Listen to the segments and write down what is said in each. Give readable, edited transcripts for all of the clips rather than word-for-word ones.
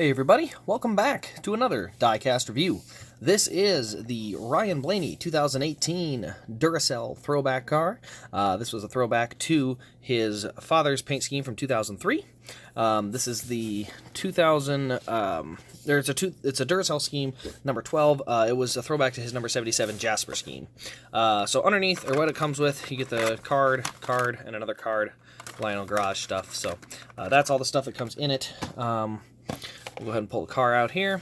Hey everybody, welcome back to another Diecast review. This is the Ryan Blaney 2018 Duracell throwback car. This was a throwback to his father's paint scheme from 2003. This is the 2000, it's a Duracell scheme, number 12. It was a throwback to his number 77 Jasper scheme. So underneath, or what it comes with, you get the card, and another card, Lionel Garage stuff. So that's all the stuff that comes in it. We'll go ahead and pull the car out here.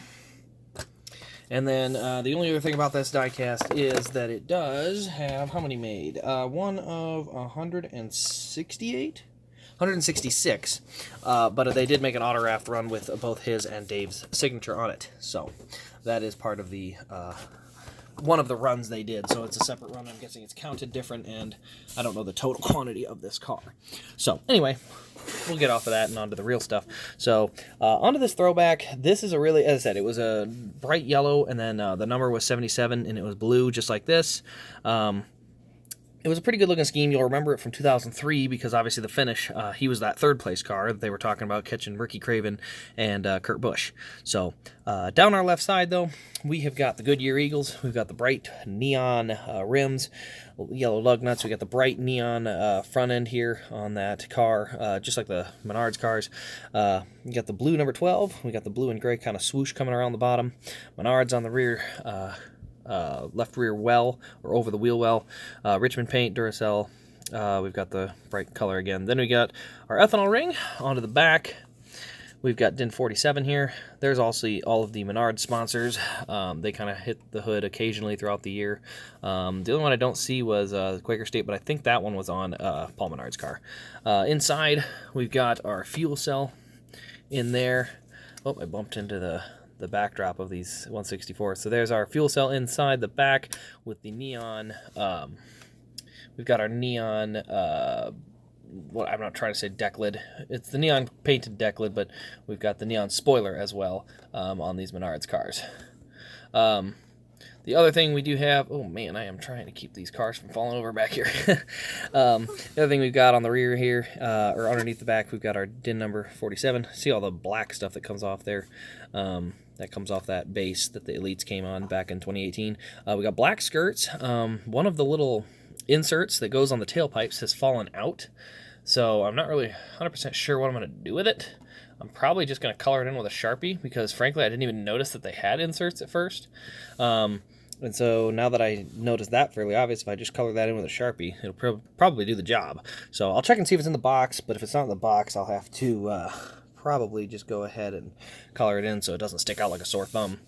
And then the only other thing about this diecast is that it does have, how many made? One of 168? 166. But they did make an autograph run with both his and Dave's signature on it. So that is part of the one of the runs they did. So it's a separate run. I'm guessing it's counted different, and I don't know the total quantity of this car. So anyway, we'll get off of that and onto the real stuff. So onto this throwback. This is a really, as I said, it was a bright yellow, and then the number was 77, and it was blue, just like this. It was a pretty good looking scheme. You'll remember it from 2003 because obviously the finish, he was that third place car that they were talking about catching Ricky Craven and Kurt Busch. So down our left side though, we have got the Goodyear Eagles. We've got the bright neon rims, yellow lug nuts. We got the bright neon front end here on that car, just like the Menards cars. You got the blue number 12. We got the blue and gray kind of swoosh coming around the bottom. Menards on the rear. Left rear well, or over the wheel well, Richmond paint, Duracell. We've got the bright color again. Then we got our ethanol ring onto the back. We've got DIN 47 here. There's also all of the Menards sponsors. They kind of hit the hood occasionally throughout the year. The only one I don't see was Quaker State, but I think that one was on Paul Menard's car. Inside, we've got our fuel cell in there. Oh, I bumped into the backdrop of these 164. So there's our fuel cell inside the back with the neon. We've got our neon, what I'm not trying to say deck lid. It's the neon painted deck lid, but we've got the neon spoiler as well on these Menards cars. The other thing we do have, oh man, I am trying to keep these cars from falling over back here. The other thing we've got on the rear here, or underneath the back, we've got our DIN number 47. See all the black stuff that comes off there? That comes off that base that the Elites came on back in 2018. We got black skirts. One of the little inserts that goes on the tailpipes has fallen out, so I'm not really 100% sure what I'm going to do with it. I'm probably just going to color it in with a Sharpie because, frankly, I didn't even notice that they had inserts at first. And so now that I noticed that fairly obvious, if I just color that in with a Sharpie, it'll probably do the job. So I'll check and see if it's in the box, but if it's not in the box, I'll have to probably just go ahead and color it in so it doesn't stick out like a sore thumb.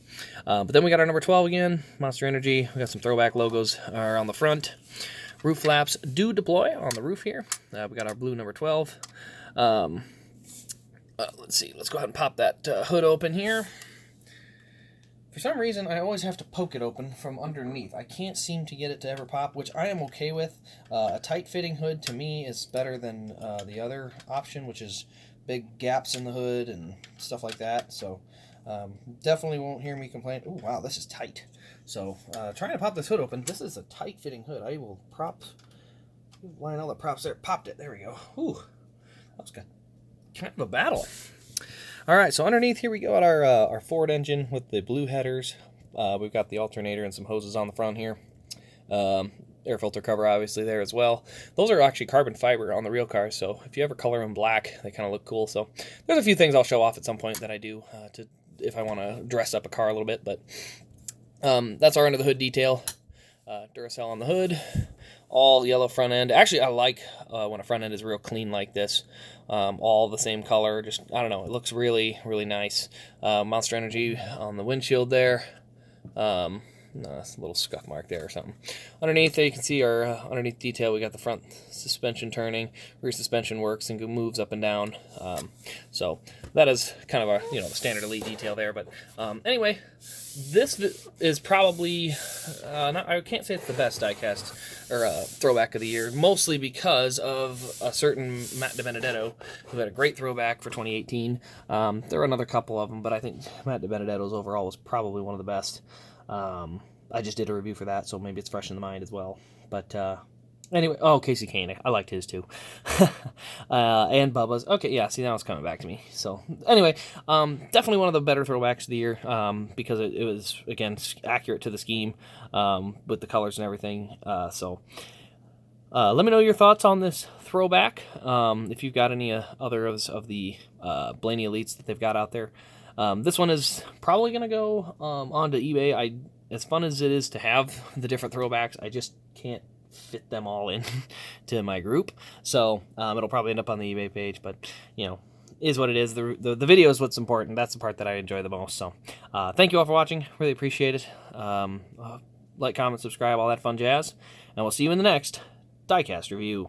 But then we got our number 12 again, Monster Energy. We got some throwback logos on the front. Roof flaps do deploy on the roof here. We got our blue number 12. Let's see, let's go ahead and pop that hood open here. For some reason, I always have to poke it open from underneath. I can't seem to get it to ever pop, which I am okay with. A tight-fitting hood, to me, is better than the other option, which is big gaps in the hood and stuff like that. So definitely won't hear me complain. Oh, wow, this is tight. So trying to pop this hood open, this is a tight-fitting hood. I will line all the props there. Popped it. There we go. Ooh, that was good. Kind of a battle. All right, so underneath here we got our Ford engine with the blue headers. We've got the alternator and some hoses on the front here. Air filter cover obviously there as well. Those are actually carbon fiber on the real cars, so if you ever color them black, they kind of look cool. So there's a few things I'll show off at some point that I do if I want to dress up a car a little bit. But that's our under the hood detail. Duracell on the hood. All yellow front end. Actually, I like when a front end is real clean like this. All the same color. Just, I don't know, it looks really, really nice. Monster Energy on the windshield there. That's a little scuff mark there or something. Underneath there you can see our underneath detail. We got the front suspension turning. Rear suspension works and moves up and down. So that is kind of a the standard Elite detail there. But anyway, this is probably I can't say it's the best diecast or throwback of the year, mostly because of a certain Matt DiBenedetto who had a great throwback for 2018. There were another couple of them, but I think Matt DiBenedetto's overall was probably one of the best. I just did a review for that, so maybe it's fresh in the mind as well. But Anyway, oh, Casey Koenig. I liked his too. And Bubba's. Okay, yeah, see, now it's coming back to me. So, anyway, definitely one of the better throwbacks of the year because it was, again, accurate to the scheme with the colors and everything. Let me know your thoughts on this throwback. If you've got any others of the Blaney Elites that they've got out there. This one is probably going to go onto eBay. As fun as it is to have the different throwbacks, I just can't fit them all in to my group. So it'll probably end up on the eBay page, but, you know, is what it is. The video is what's important. That's the part that I enjoy the most. So thank you all for watching. Really appreciate it. Like, comment, subscribe, all that fun jazz. And we'll see you in the next Diecast review.